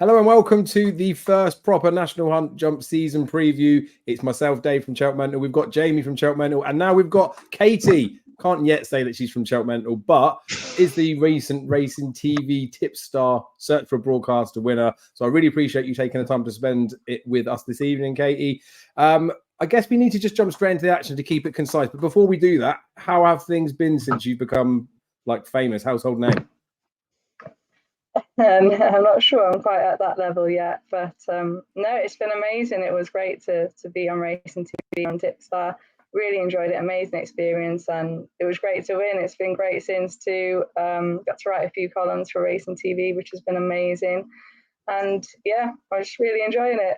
Hello and welcome to the first proper National Hunt Jump season preview. It's myself, Dave from Cheltenham. We've got Jamie from Cheltenham, and now we've got Katie. Can't yet say that she's from Cheltenham, but is the recent Racing TV Tipstar Search for a Broadcaster winner. So I really appreciate you taking the time to spend it with us this evening, Katie. I guess we need to just jump straight into the action to keep it concise. But before we do that, how have things been since you've become like famous, household name? I'm not sure I'm quite at that level yet, but no, it's been amazing. It was great to be on Racing TV on Tipstar. Really enjoyed it, amazing experience, and it was great to win. It's been great since too. Got to write a few columns for Racing TV, which has been amazing, and yeah, I was really enjoying it.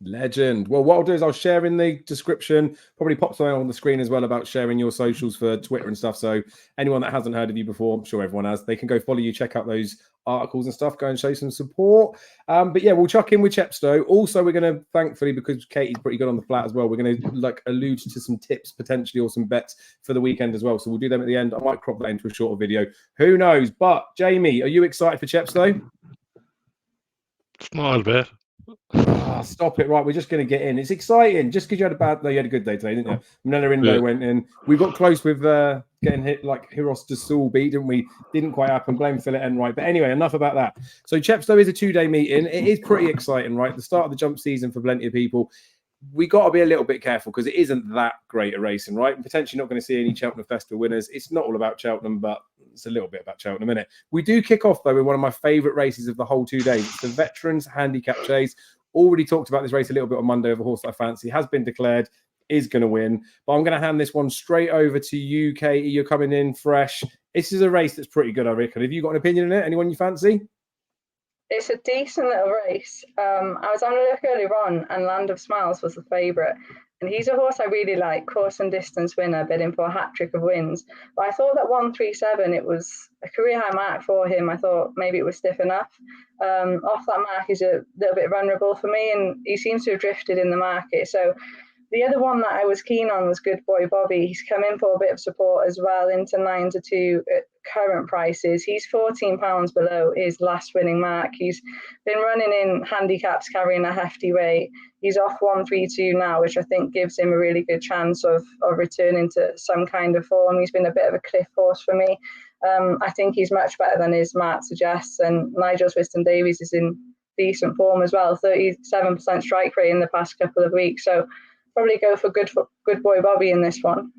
Legend. Well, what I'll do is I'll share in the description, probably pop something on the screen as well about sharing your socials for Twitter and stuff. So anyone that hasn't heard of you before, I'm sure everyone has, they can go follow you, check out those articles and stuff, go and show some support. But yeah, we'll chuck in with Chepstow. Also, we're going to, thankfully, because Katie's pretty good on the flat as well, we're going to like allude to some tips potentially or some bets for the weekend as well. So we'll do them at the end. I might crop that into a shorter video. Who knows? But Jamie, are you excited for Chepstow? Small bit. Stop it. Right, we're just going to get in. It's exciting. Just because you had a good day today, didn't you? Manila Indo went in. We got close with getting hit like Hiros de Sulby, didn't we? Didn't quite happen. Blame Phil at Enright. But anyway, enough about that. So Chepstow is a 2-day meeting. It is pretty exciting, right? The start of the jump season for plenty of people. We got to be a little bit careful because it isn't that great a racing, right? And potentially not going to see any Cheltenham Festival winners. It's not all about Cheltenham, but it's a little bit about Cheltenham, isn't it? We do kick off, though, with one of my favourite races of the whole 2 days. It's the Veterans Handicap Chase. Already talked about this race a little bit on Monday of a horse that I fancy. Has been declared, is going to win. But I'm going to hand this one straight over to you, Katie. You're coming in fresh. This is a race that's pretty good, I reckon. Have you got an opinion on it? Anyone you fancy? It's a decent little race. I was having a look earlier on, and Land of Smiles was the favourite. And he's a horse I really like, course and distance winner, bidding for a hat-trick of wins. But I thought that 137, it was a career high mark for him. I thought maybe it was stiff enough. Off that mark, he's a little bit vulnerable for me, and he seems to have drifted in the market. So the other one that I was keen on was Good Boy Bobby. He's come in for a bit of support as well, into 9-2 at current prices. He's £14 below his last winning mark. He's been running in handicaps, carrying a hefty weight. He's off 132 now, which I think gives him a really good chance of returning to some kind of form. He's been a bit of a cliff horse for me. I think he's much better than his mark suggests, and Nigel Swiston-Davies is in decent form as well, 37% strike rate in the past couple of weeks. So probably go for Good Boy Bobby in this one.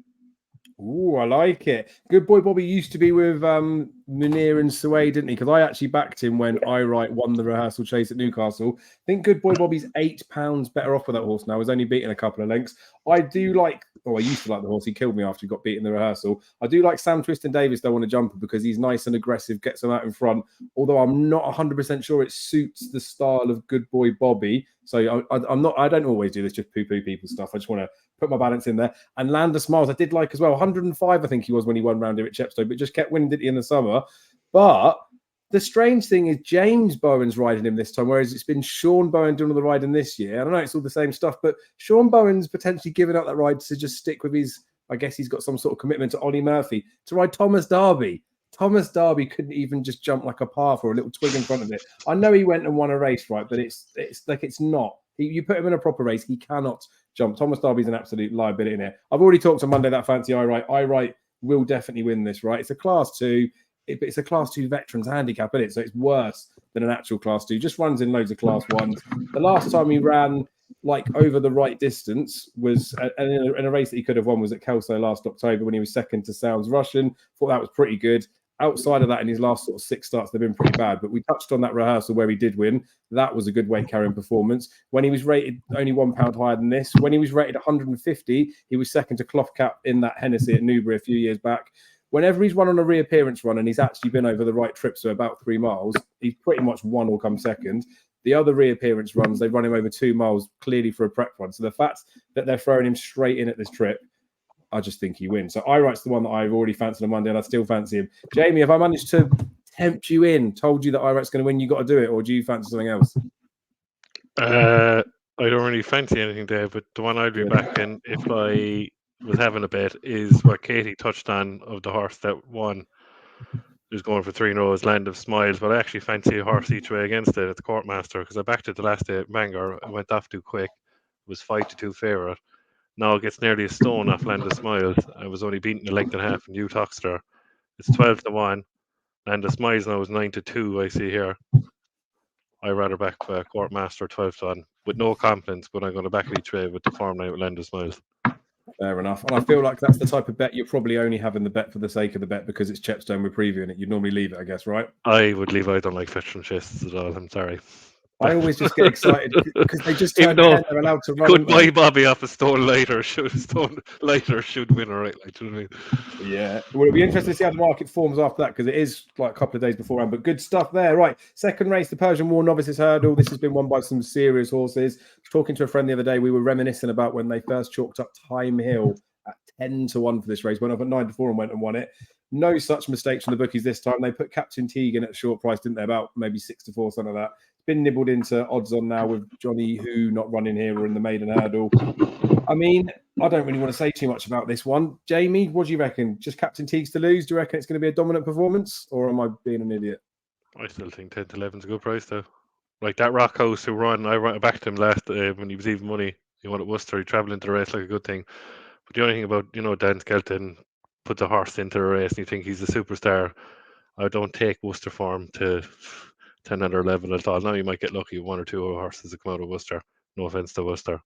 Ooh, I like it. Good Boy Bobby used to be with Munir and Suede, didn't he? Because I actually backed him when Iwright won the rehearsal chase at Newcastle. I think Good Boy Bobby's £8 better off with that horse now. He's only beaten a couple of lengths. I do like, I used to like the horse. He killed me after he got beaten in the rehearsal. I do like Sam Twiston-Davies though on a jumper because he's nice and aggressive, gets him out in front. Although I'm not 100% sure it suits the style of Good Boy Bobby. So I don't always do this, just poo-poo people stuff. I just want to put my balance in there. And Land of Smiles, I did like as well. 105, I think he was when he won round here at Chepstow, but just kept winning, didn't he, in the summer? But the strange thing is James Bowen's riding him this time, whereas it's been Sean Bowen doing all the riding this year. I don't know, it's all the same stuff, but Sean Bowen's potentially given up that ride to just stick with his, I guess he's got some sort of commitment to Ollie Murphy, to ride Thomas Darby. Thomas Darby couldn't even just jump like a path or a little twig in front of it. I know he went and won a race, right? But it's like it's not. You put him in a proper race, he cannot jump. Thomas Darby's an absolute liability in here. I've already talked on Monday that fancy Iwright will definitely win this, right? It's a Class 2. It's a Class 2 veterans handicap, isn't it? So it's worse than an actual Class 2. Just runs in loads of Class 1s. The last time he ran like over the right distance was in a race that he could have won was at Kelso last October when he was second to Sounds Russian. Thought that was pretty good. Outside of that, in his last sort of 6 starts, they've been pretty bad. But we touched on that rehearsal where he did win. That was a good weight carrying performance. When he was rated only £1 higher than this, when he was rated 150, he was second to Cloth Cap in that Hennessy at Newbury a few years back. Whenever he's run on a reappearance run and he's actually been over the right trip, so about 3 miles, he's pretty much won or come second. The other reappearance runs, they run him over 2 miles clearly for a prep run. So the fact that they're throwing him straight in at this trip, I just think he wins. So Iwright's the one that I've already fancied on Monday, and I still fancy him. Jamie, have I managed to tempt you in, told you that Iwright's going to win, you got to do it, or do you fancy something else? I don't really fancy anything there, but the one I'd be backing if I was having a bet is what Katie touched on of the horse that won is going for 3 in a row, is Land of Smiles, but I actually fancy a horse each way against it at the Courtmaster because I backed it the last day at Bangor. It went off too quick. It was 5-2 favourite. Now it gets nearly a stone off Land of Smiles. I was only beaten a length and a half in New Toxter. It's 12-1. Land of Smiles now is 9-2, I see here. I rather back Courtmaster 12-1 with no confidence, but I'm going to back it each way with the form now with Land of Smiles. Fair enough. And I feel like that's the type of bet you're probably only having the bet for the sake of the bet because it's Chepstow and we're previewing it. You'd normally leave it, I guess, right? I would leave. I don't like veteran chases at all. I'm sorry. I always just get excited because they just Even turn though 10, they're allowed to run. Goodbye Bobby off a stone later should win, all right? Like, do you know what I mean? Yeah. Well, it'll be interesting to see how the market forms after that because it is like a couple of days beforehand. But good stuff there. Right. Second race, the Persian War Novices Hurdle. This has been won by some serious horses. Talking to a friend the other day, we were reminiscing about when they first chalked up Time Hill at 10-1 for this race. Went up at 9-4 and went and won it. No such mistakes from the bookies this time. They put Captain Teague in at a short price, didn't they? About maybe 6-4, something like that. Been nibbled into odds on now with Johnny Who not running here or in the Maiden Hurdle. I mean, I don't really want to say too much about this one. Jamie, what do you reckon? Just Captain Teague's to lose? Do you reckon it's going to be a dominant performance or am I being an idiot? I still think 10-11 is a good price though. Like that Rockhouse who won, I backed him last when he was even money. He won at Worcester. He travelled into the race like a good thing. But the only thing about, Dan Skelton put the horse into a race and you think he's a superstar. I don't take Worcester form to 10 or 11 at all. Now you might get lucky with 1 or 2 horses that come out of Worcester. No offence to Worcester.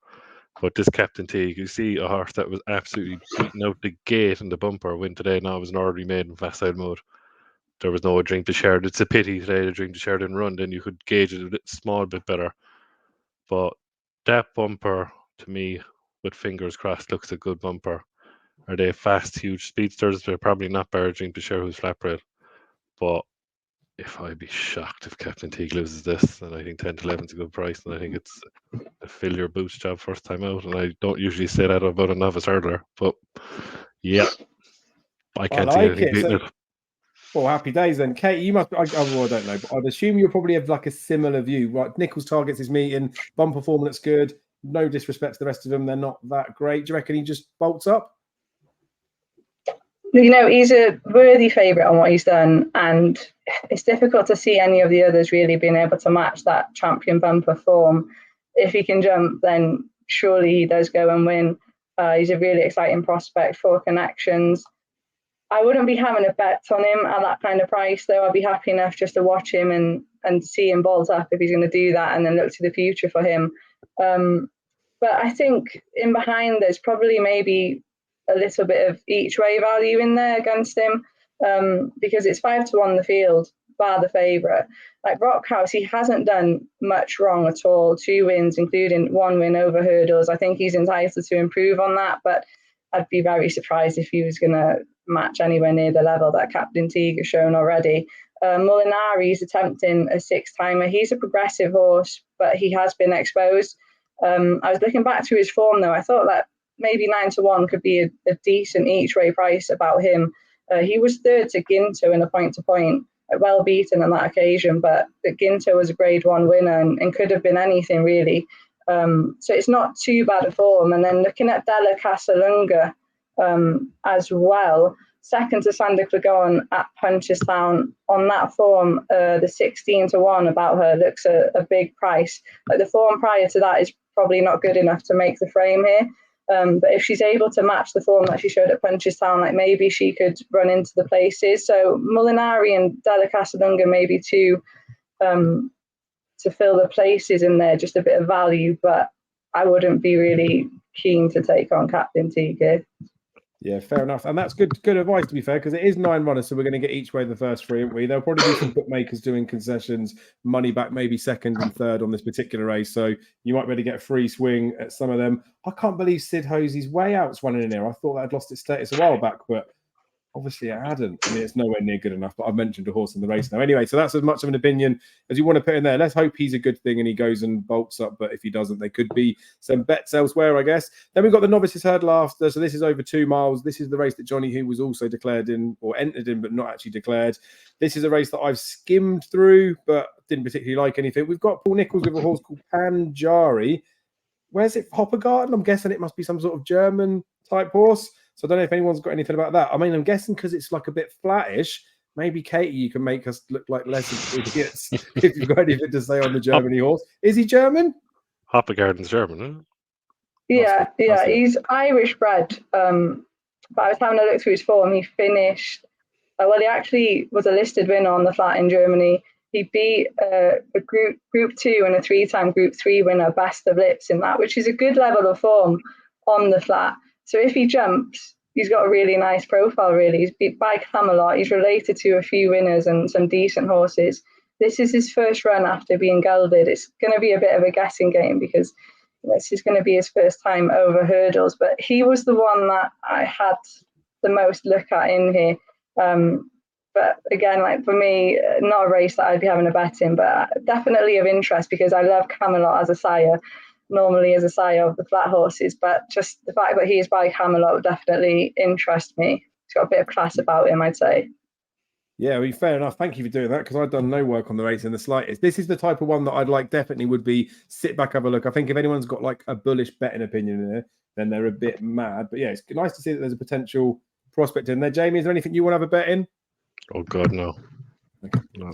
But this Captain Teague, you see a horse that was absolutely beaten out the gate in the bumper win today. Now it was an already made in fast side mode. There was no drink to share. It's a pity today the drink to share didn't run. Then you could gauge it a small bit better. But that bumper, to me, with fingers crossed, looks a good bumper. Are they fast, huge speedsters? They're probably not better drink to share who's flat bred. But if I'd be shocked if Captain Teague loses this, then I think 10-11 is a good price, and I think it's a fill your boots job first time out. And I don't usually say that about a novice hurdler, but yeah, I can't see anything beating it. Well, happy days then. Kate, you must, I don't know, but I'd assume you'll probably have like a similar view. Right, Nichols targets his meeting, bumper form looks good. No disrespect to the rest of them, they're not that great. Do you reckon he just bolts up? He's a worthy favourite on what he's done, and it's difficult to see any of the others really being able to match that champion bumper form. If he can jump, then surely he does go and win. He's a really exciting prospect for connections. I wouldn't be having a bet on him at that kind of price, though. I'd be happy enough just to watch him and see him bolt up if he's going to do that and then look to the future for him. But I think in behind there's probably maybe a little bit of each way value in there against him because it's 5-1 the field, bar the favourite. Like Rockhouse, he hasn't done much wrong at all. 2 wins, including 1 win over hurdles. I think he's entitled to improve on that, but I'd be very surprised if he was going to match anywhere near the level that Captain Teague has shown already. Molinari is attempting a 6-timer. He's a progressive horse, but he has been exposed. I was looking back through his form, though. I thought that maybe 9-1 could be a decent each-way price about him. He was third to Ginto in a point-to-point, well beaten on that occasion, but Ginto was a Grade 1 winner and could have been anything, really. So it's not too bad a form. And then looking at Della Casalunga as well, second to Sander Clegon at Punchestown. On that form, the 16-1 about her looks a big price. Like the form prior to that is probably not good enough to make the frame here. But if she's able to match the form that she showed at Punchestown, like maybe she could run into the places. So Molinari and Della Casalunga maybe two to fill the places in there, just a bit of value. But I wouldn't be really keen to take on Captain Teague. Yeah, fair enough. And that's good advice, to be fair, because it is 9 runners, so we're going to get each way the first 3, aren't we? There'll probably be some bookmakers doing concessions, money back, maybe second and third on this particular race. So you might be able to get a free swing at some of them. I can't believe Sid Hosey's Way Out's running in here. I thought that had lost its status a while back, but obviously it hadn't. I mean, it's nowhere near good enough, but I've mentioned a horse in the race now. Anyway, so that's as much of an opinion as you want to put in there. Let's hope he's a good thing and he goes and bolts up, but if he doesn't, there could be some bets elsewhere, I guess. Then we've got the Novices Hurdle after, so this is over 2 miles. This is the race that Johnny Who was also declared in, or entered in, but not actually declared. This is a race that I've skimmed through, but didn't particularly like anything. We've got Paul Nichols with a horse called Panjari. Where's it? Hoppergarten? I'm guessing it must be some sort of German type horse. So I don't know if anyone's got anything about that. I mean, I'm guessing because it's like a bit flattish, maybe Katie, you can make us look like less idiots if you've got anything to say on the Germany horse. Is he German? Hoppegarden's German, isn't it? Yeah, That's it. he's Irish bred. But I was having a look through his form. He finished. Well, he actually was a listed winner on the flat in Germany. He beat a Group 2 and a 3-time Group 3 winner, Best of Lips, in that, which is a good level of form on the flat. So if he jumps, he's got a really nice profile, really. He's beat by Camelot. He's related to a few winners and some decent horses. This is his first run after being gelded. It's going to be a bit of a guessing game because this is going to be his first time over hurdles. But he was the one that I had the most look at in here. But again, like for me, not a race that I'd be having a bet in, but definitely of interest because I love Camelot as a sire, normally as a sire of the flat horses. But just the fact that he is by Camelot would definitely interest me. He's got a bit of class about him, I'd say. Yeah, well, fair enough. Thank you for doing that because I've done no work on the race in the slightest. This is the type of one that I'd like definitely would be sit back, have a look. I think if anyone's got like a bullish betting opinion in there, then they're a bit mad. But yeah, it's nice to see that there's a potential prospect in there. Jamie, is there anything you want to have a bet in? Oh God, no. No.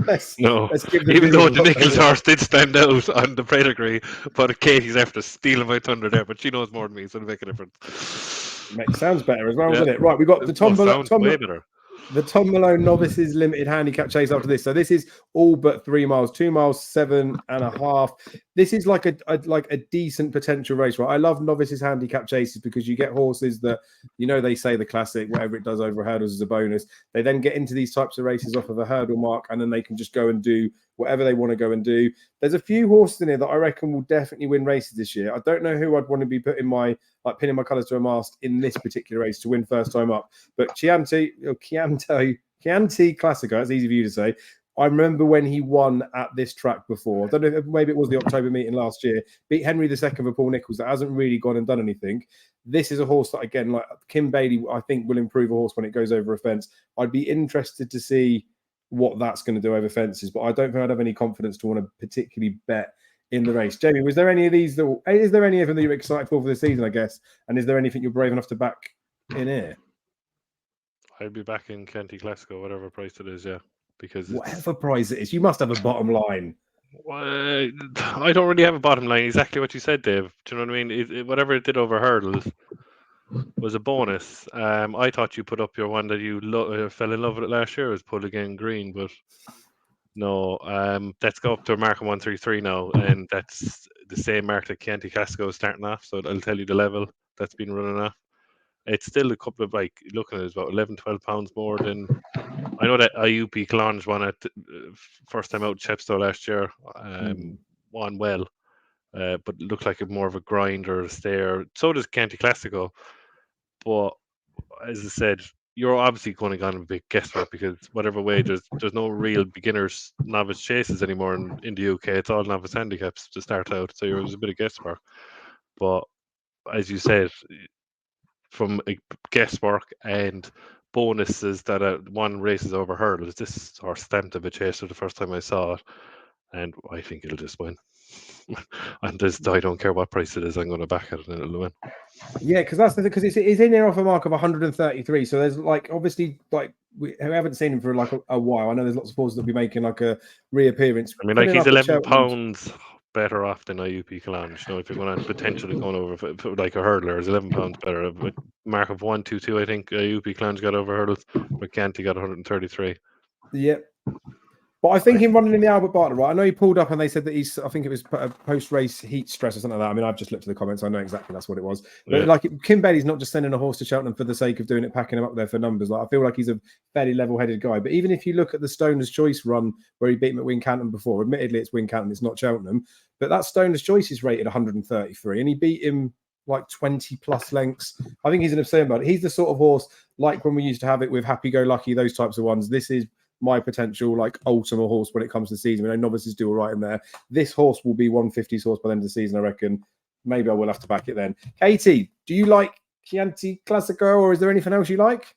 Let's give Even though the Nichols horse did stand out on the pedigree, but Katie's after stealing my thunder there, but she knows more than me, so it'll make a difference. Sounds better as well, doesn't it? Right, we've got the way better. The Tom Malone Novices Limited Handicap Chase after this. So this is all but 3 miles, 2 miles, 7.5. This is like a decent potential race, right? I love Novices Handicap Chases because you get horses that, they say the classic, whatever it does over hurdles is a bonus. They then get into these types of races off of a hurdle mark and then they can just go and do whatever they want to go and do. There's a few horses in here that I reckon will definitely win races this year. I don't know who I'd want to be putting pinning my colours to a mast in this particular race to win first time up. But Chianti Classico, that's easy for you to say. I remember when he won at this track before. I don't know, maybe it was the October meeting last year. Beat Henry II for Paul Nicholls that hasn't really gone and done anything. This is a horse that, again, like Kim Bailey, I think will improve a horse when it goes over a fence. I'd be interested to see what that's going to do over fences, but I don't think I'd have any confidence to want to particularly bet in the race. Jamie, was there any of these is there any of them that you're excited for the season, I guess? And is there anything you're brave enough to back in here? I'd be back in Chianti Classico, whatever price it is, yeah. Because whatever price it is, you must have a bottom line. Well, I don't really have a bottom line. Exactly what you said, Dave. Do you know what I mean? Whatever it did over hurdles was a bonus. I thought you put up your one that you fell in love with it last year was Pull Again Green, but no. Let's go up to a mark of 133 now, and that's the same mark that Chianti Classico is starting off. So I'll tell you the level that's been running off. It's still a couple of looking at it, about 11-12 pounds more than. I know that IUP Clonge won at first time out Chepstow last year, won well, but looked like more of a grind or a stair. So does Chianti Classico, but as I said, you're obviously going to go on a big guesswork because whatever way there's no real beginners novice chases anymore in the UK. It's all novice handicaps to start out, so there's a bit of guesswork. But as you said, from a guesswork and bonuses that one races over hurdles, this horse stamped of a chaser the first time I saw it, and I think it'll just win. And I don't care what price it is, I'm going to back it and it'll win. Yeah, because that's the thing, because it's in there off a mark of 133. So there's obviously we haven't seen him for a while. I know there's lots of horses that'll be making a reappearance. I mean, he's 11 pounds better off than IUP Clonge. If you're going to potentially going over like a hurdler, is 11 pounds better. A mark of 122, I think IUP Clonge got over hurdles, but Chianti got 133. Yep. But I think him running in the Albert Bartlett, right? I know he pulled up and they said that I think it was a post-race heat stress or something like that. I mean, I've just looked at the comments. I know exactly that's what it was. But Kim Bailey's not just sending a horse to Cheltenham for the sake of doing it, packing him up there for numbers. I feel like he's a fairly level-headed guy. But even if you look at the Stoner's Choice run where he beat him at Wincanton before, admittedly it's Wincanton, it's not Cheltenham, but that Stoner's Choice is rated 133 and he beat him 20 plus lengths. I think he's an absurd amount. He's the sort of horse like when we used to have it with Happy Go Lucky, those types of ones. This is my potential ultimate horse when it comes to the season. I know Novices do all right in there. This horse will be 150s horse by the end of the season, I reckon. Maybe I will have to back it then. Katie, do you like Chianti Classico or is there anything else you like?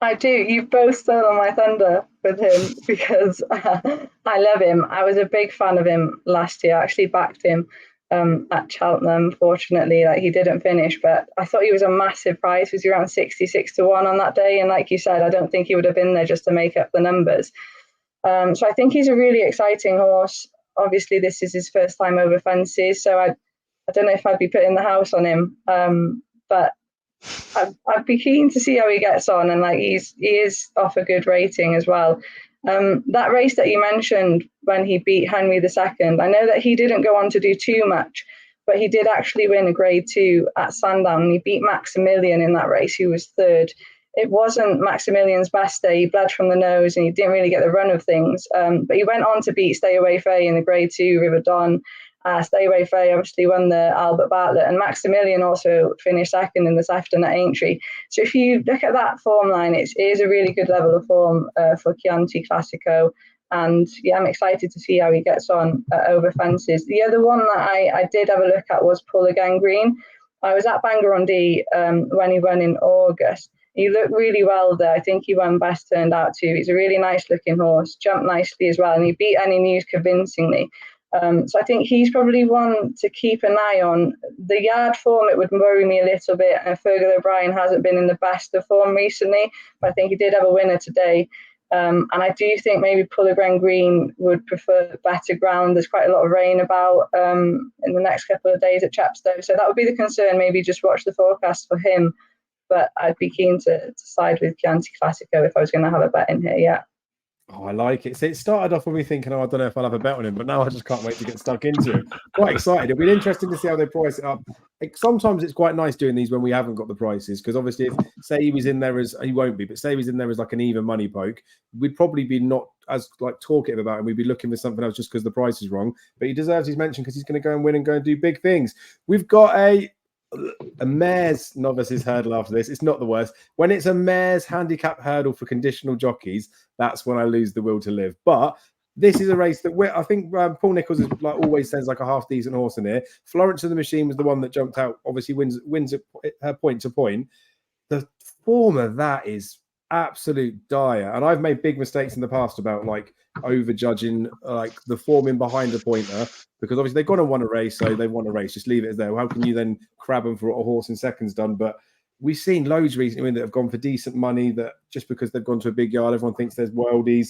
I do. You've both stolen my thunder with him because I love him. I was a big fan of him last year. I actually backed him at Cheltenham. Fortunately, like, he didn't finish, but I thought he was a massive prize. Was around 66-1 on that day, and like you said, I don't think he would have been there just to make up the numbers. So I think he's a really exciting horse. Obviously, this is his first time over fences, so I don't know if I'd be putting the house on him, but I'd be keen to see how he gets on, and like he is off a good rating as well. That race that you mentioned when he beat Henry II, I know that he didn't go on to do too much, but he did actually win a Grade 2 at Sandown, and he beat Maximilian in that race, who was third. It wasn't Maximilian's best day. He bled from the nose and he didn't really get the run of things. But he went on to beat Stay Away Faye in the Grade 2 River Don. Stay Away Faye obviously won the Albert Bartlett, and Maximilian also finished second in the Sefton at Aintree. So if you look at that form line, it is a really good level of form for Chianti Classico. And yeah, I'm excited to see how he gets on over fences. The other one that I did have a look at was Pull Again Green. I was at Bangor on D when he won in August. He looked really well there. I think he won best turned out too. He's a really nice looking horse, jumped nicely as well, and he beat Any News convincingly. So I think he's probably one to keep an eye on. The yard form, it would worry me a little bit. And Fergal O'Brien hasn't been in the best of form recently, but I think he did have a winner today. And I do think maybe Pull Again Green would prefer better ground. There's quite a lot of rain about in the next couple of days at Chepstow. So that would be the concern. Maybe just watch the forecast for him. But I'd be keen to side with Chianti Classico if I was going to have a bet in here, yeah. Oh, I like it. So it started off with me thinking, I don't know if I'll have a bet on him, but now I just can't wait to get stuck into it. Quite excited. It'll be interesting to see how they price it up. Sometimes it's quite nice doing these when we haven't got the prices, because obviously if, say he was in there as, he won't be, but say he was in there as like an even money poke, we'd probably be not as like talkative about him. We'd be looking for something else just because the price is wrong. But he deserves his mention because he's going to go and win and go and do big things. We've got a mare's novices hurdle after this. It's not the worst. When it's a mare's handicap hurdle for conditional jockeys, that's when I lose the will to live. But this is a race that I think Paul Nicholls is like always says like a half decent horse in here. Florence of the Machine was the one that jumped out. Obviously wins her point to point. The form of that is absolute dire, and I've made big mistakes in the past about like over judging like the form in behind the pointer, because obviously they've gone and won a race, so they won a race. Just leave it as there. How can you then crab them for what a horse in second's done? But we've seen loads recently that have gone for decent money that just because they've gone to a big yard, everyone thinks there's worldies.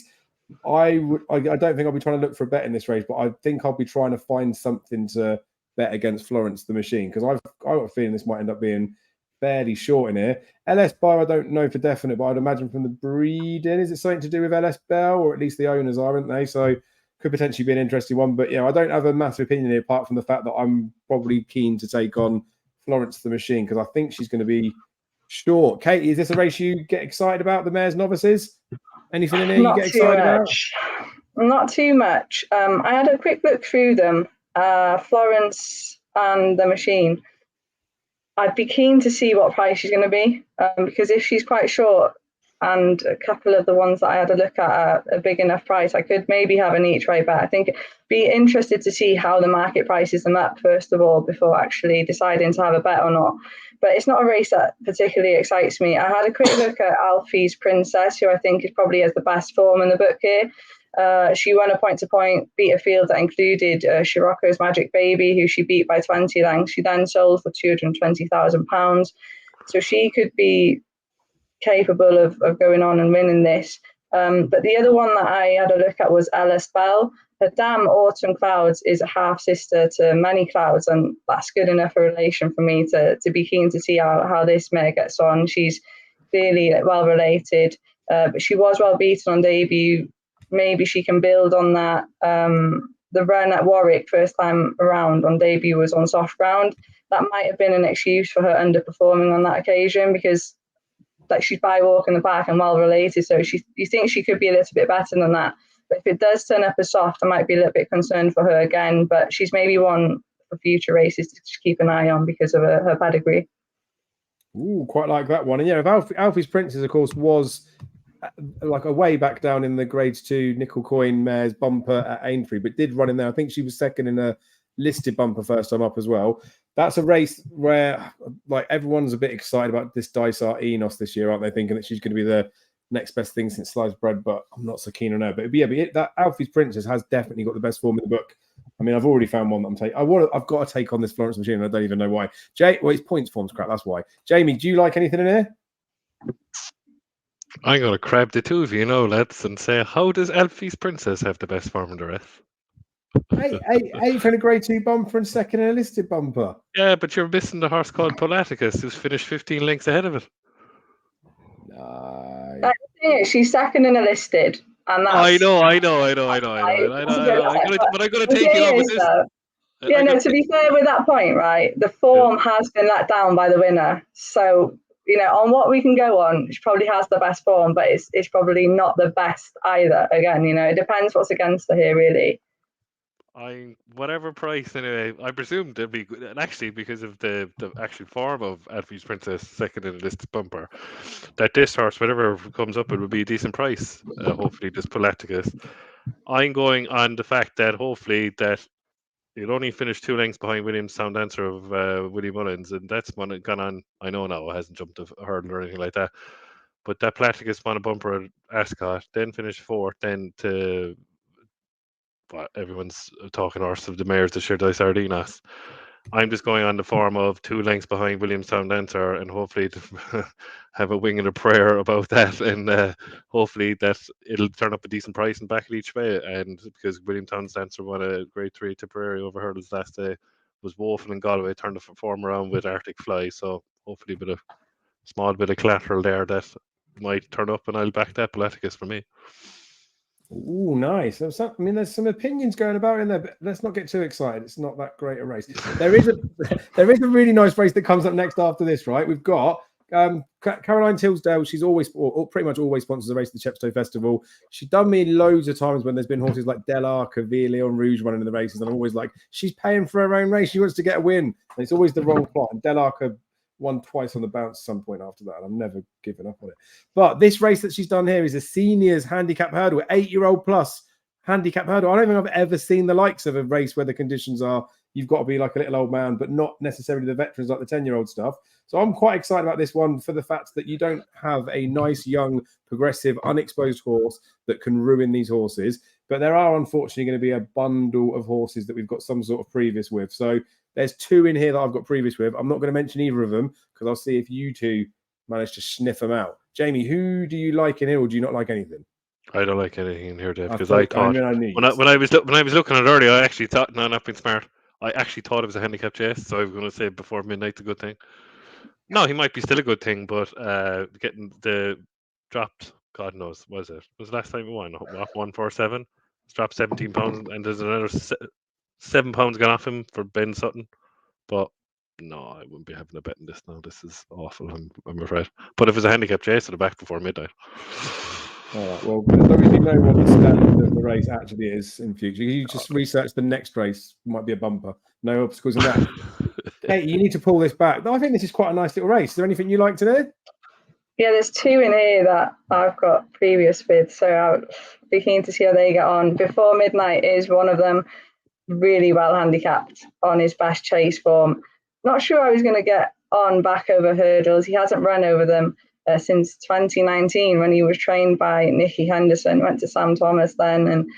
I don't think I'll be trying to look for a bet in this race, but I think I'll be trying to find something to bet against Florence the Machine, because I've got a feeling this might end up being fairly short in here. LS Bar, I don't know for definite, but I'd imagine from the breeding, is it something to do with LS Bell, or at least the owners aren't they? So could potentially be an interesting one. But yeah, I don't have a massive opinion here apart from the fact that I'm probably keen to take on Florence the Machine because I think she's going to be short. Katie, is this a race you get excited about, the Mare's Novices? Anything in here you get excited about? Not too much. I had a quick look through them, Florence and the Machine. I'd be keen to see what price she's going to be, because if she's quite short and a couple of the ones that I had a look at are a big enough price, I could maybe have an each way bet. I think be interested to see how the market prices them up first of all before actually deciding to have a bet or not. But it's not a race that particularly excites me. I had a quick look at Alfie's Princess, who I think is probably has the best form in the book here. She won a point-to-point, beat a field that included Scirocco's Magic Baby, who she beat by 20 lengths. She then sold for £220,000. So she could be capable of going on and winning this. But the other one that I had a look at was LS Bell. Her dam Autumn Clouds is a half-sister to Many Clouds, and that's good enough a relation for me to be keen to see how this mare gets on. She's clearly well-related, but she was well beaten on debut. Maybe she can build on that. The run at Warwick first time around on debut was on soft ground. That might have been an excuse for her underperforming on that occasion, because like she's by walk in the park and well related, so you think she could be a little bit better than that. But if it does turn up as soft, I might be a little bit concerned for her again. But she's maybe one for future races to keep an eye on because of her pedigree. Ooh, quite like that one. And yeah, Alfie's Princess, of course, was like a way back down in the Grades 2 nickel coin mares bumper at Aintree, but did run in there. I think she was second in a listed bumper first time up as well. That's a race where like everyone's a bit excited about this Dysart Enos this year, aren't they? Thinking that she's going to be the next best thing since sliced bread, but I'm not so keen on her. But that Alfie's Princess has definitely got the best form in the book I mean, I've already found one that I'm taking. I've got to take on this Florence Machine. And I don't even know why. It's points forms crap. That's why. Jamie, do you like anything in here? I'm going to grab the two of you, lads, and say, how does Alfie's Princess have the best form in the rest? Eighth in a grade 2 bumper and second in a listed bumper. Yeah, but you're missing the horse called Polaticus, who's finished 15 lengths ahead of it. No. She's second in a listed. And that's, I know. But I'm going to take you on with this. Yeah, no, to be fair with that point, right, the form has been let down by the winner. So, on what we can go on, she probably has the best form, but it's probably not the best either. Again, it depends what's against her here, really. Whatever price anyway. I presumed it'd be good, and actually because of the actual form of Alfie's Princess second in the listed bumper, that this horse, whatever comes up, it would be a decent price. Hopefully, this Polaticus. I'm going on the fact that hopefully that you'll only finish 2 lengths behind William's Sound Answer of Willie Mullins, and that's gone on. I know now it hasn't jumped a hurdle or anything like that, but that Polaticus won a bumper at Ascot, then finished 4th, then to everyone's talking horse of the mares to Shirley Sardinas. I'm just going on the form of 2 lengths behind William's Sound Answer, and hopefully to have a wing and a prayer about that, and hopefully that it'll turn up a decent price and back it each way. And because William Sound Answer won a grade 3 Tipperary over hurdles last day, was woeful in Galway, turned the form around with Arctic Fly, so hopefully a small bit of collateral there that might turn up, and I'll back that Polaticus for me. Oh, nice. There's some opinions going about in there, but let's not get too excited. It's not that great a race. There is a really nice race that comes up next after this, right? We've got Caroline Tilsdale. She's always, or pretty much always, sponsors a race at the Chepstow Festival. She's done me loads of times when there's been horses like Delarc, Ville, Leon Rouge running in the races, and I'm always like, she's paying for her own race. She wants to get a win, and it's always the wrong plot. And Delarc won twice on the bounce at some point after that, and I'm never giving up on it. But this race that she's done here is a seniors handicap hurdle, 8-year-old plus handicap hurdle. I don't think I've ever seen the likes of a race where the conditions are you've got to be like a little old man, but not necessarily the veterans like the 10-year-old stuff. So I'm quite excited about this one for the fact that you don't have a nice, young, progressive, unexposed horse that can ruin these horses. But there are unfortunately going to be a bundle of horses that we've got some sort of previous with. So there's 2 in here that I've got previous with. I'm not going to mention either of them because I'll see if you two manage to sniff them out. Jamie, who do you like in here, or do you not like anything? I don't like anything in here, Dave, because I thought when I was looking at it earlier, I actually thought, no, not being smart. I actually thought it was a handicap chase, so I was going to say before midnight's a good thing. No, he might be still a good thing, but getting the dropped, God knows, was it last time we won 147? It's dropped 17 pounds, and there's another 7 pounds gone off him for Ben Sutton. But no, I wouldn't be having a bet in this now. This is awful, I'm afraid. But if it's a handicap chase, it'll back before midnight. All right, well, as long as you know what the standard of the race actually is in future, you just research the next race, might be a bumper. No obstacles in that. Hey, you need to pull this back. I think this is quite a nice little race. Is there anything you like to do? Yeah, there's 2 in here that I've got previous with, so I'll be keen to see how they get on. Before Midnight is one of them, really well handicapped on his best chase form. Not sure how he's going to get on back over hurdles. He hasn't run over them since 2019 when he was trained by Nicky Henderson. Went to Sam Thomas then, and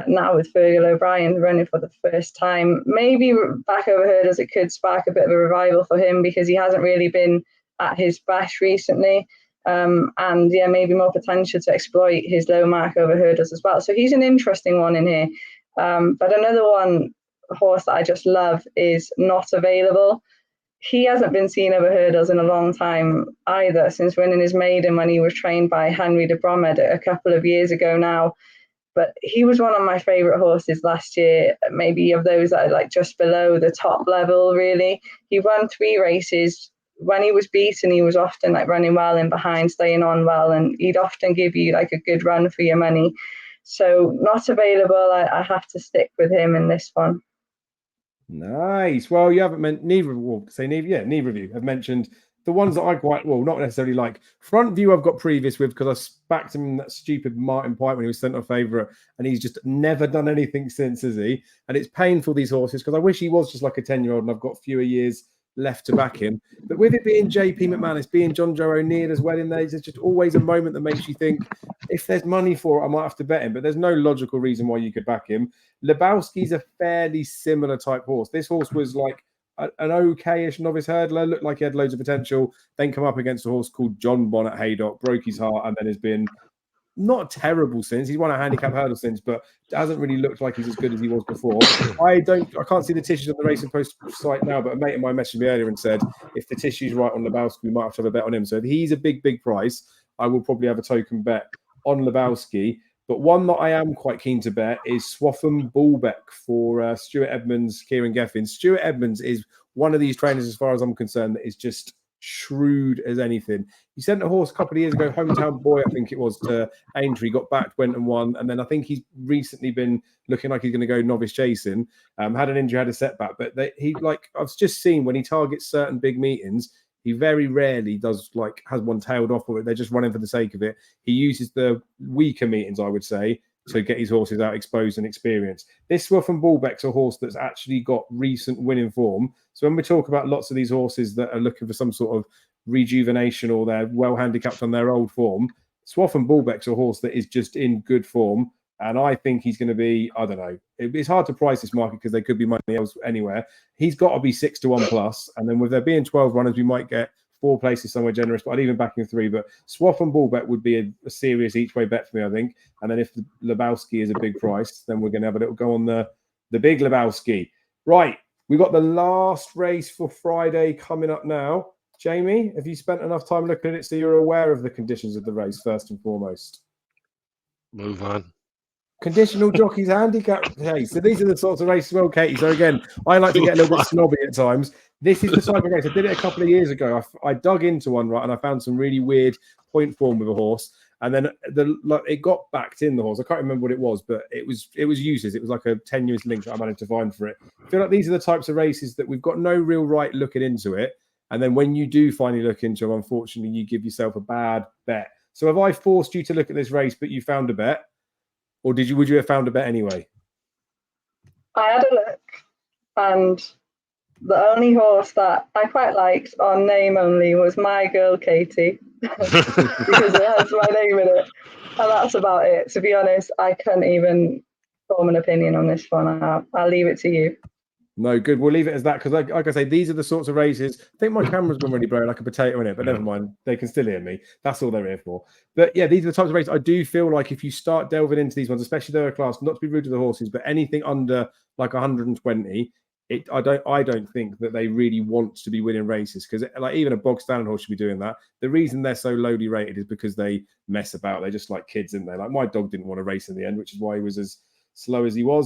now with Fergal O'Brien running for the first time. Maybe back over hurdles, it could spark a bit of a revival for him because he hasn't really been at his best recently. And yeah, maybe more potential to exploit his low mark over hurdles as well. So he's an interesting one in here. But another horse that I just love is Not Available. He hasn't been seen over hurdles in a long time either, since winning his maiden when he was trained by Henry de Bromhead a couple of years ago now. But he was one of my favourite horses last year, maybe of those that are like just below the top level, really. He won 3 races. When he was beaten, he was often like running well in behind, staying on well, and he'd often give you like a good run for your money. So Not Available, I have to stick with him in this one. Nice. Well, you haven't meant neither of you have mentioned the ones that I quite not necessarily like. Front View I've got previous with because I backed him in that stupid Martin Pipe when he was centre favourite, and he's just never done anything since, has he? And it's painful, these horses, because I wish he was just like a 10-year-old and I've got fewer years left to back him. But with it being JP McManus, being John Joe O'Neill as well in there, there's just always a moment that makes you think, if there's money for it, I might have to bet him. But there's no logical reason why you could back him. Lebowski's a fairly similar type horse. This horse was like an okay-ish novice hurdler, looked like he had loads of potential, then come up against a horse called John Bon at Haydock, broke his heart, and then has been not terrible since. He's won a handicap hurdle since, but hasn't really looked like he's as good as he was before. I can't see the tissues on the Racing Post site now, but a mate of mine messaged me earlier and said if the tissue's right on Lebowski, we might have to have a bet on him. So if he's a big price, I will probably have a token bet on Lebowski. But one that I am quite keen to bet is Swaffham Bullbeck for Stuart Edmonds, Kieran Geffin. Stuart Edmonds is one of these trainers, as far as I'm concerned, that is just shrewd as anything. He sent a horse a couple of years ago, Hometown Boy, I think it was, to Aintree, got backed, went and won, and then I think he's recently been looking like he's going to go novice chasing. Had an injury, had a setback, but I've just seen when he targets certain big meetings, he very rarely has one tailed off, or they're just running for the sake of it. He uses the weaker meetings, I would say, to get his horses out exposed and experienced. This Swaffham Bullbeck's a horse that's actually got recent winning form. So when we talk about lots of these horses that are looking for some sort of rejuvenation or they're well handicapped on their old form, Swaffham Bullbeck's a horse that is just in good form. And I think he's going to be, I don't know, it's hard to price this market because there could be money else anywhere. He's got to be 6-1 plus. And then with there being 12 runners, we might get 4 places somewhere generous, but I'd even back him 3. But Swaffham Bullbeck would be a serious each-way bet for me, I think. And then if the Lebowski is a big price, then we're going to have a little go on the big Lebowski. Right, we got the last race for Friday coming up now. Jamie, have you spent enough time looking at it so you're aware of the conditions of the race, first and foremost? Move on. Conditional jockeys handicap. Hey, so these are the sorts of races, well, Katie. So again, I like to get a little bit snobby at times. This is the type of race. I did it a couple of years ago. I dug into one, right, and I found some really weird point form with a horse. And then it got backed in the horse. I can't remember what it was, but it was uses. It was like a tenuous link that I managed to find for it. I feel like these are the types of races that we've got no real right looking into it. And then when you do finally look into them, unfortunately, you give yourself a bad bet. So have I forced you to look at this race, but you found a bet? Or would you have found a bet anyway? I had a look, and the only horse that I quite liked on name only was My Girl Katie, because it has my name in it. And that's about it. To be honest, I couldn't even form an opinion on this one. I'll leave it to you. No, good. We'll leave it as that because, like I say, these are the sorts of races. I think my camera's gone really blurry like a potato in it, but never mind. They can still hear me. That's all they're here for. But yeah, these are the types of races. I do feel like if you start delving into these ones, especially they're a class, not to be rude to the horses, but anything under like 120, I don't think that they really want to be winning races because like even a bog standard horse should be doing that. The reason they're so lowly rated is because they mess about. They're just like kids, aren't they? Like my dog didn't want to race in the end, which is why he was as slow as he was.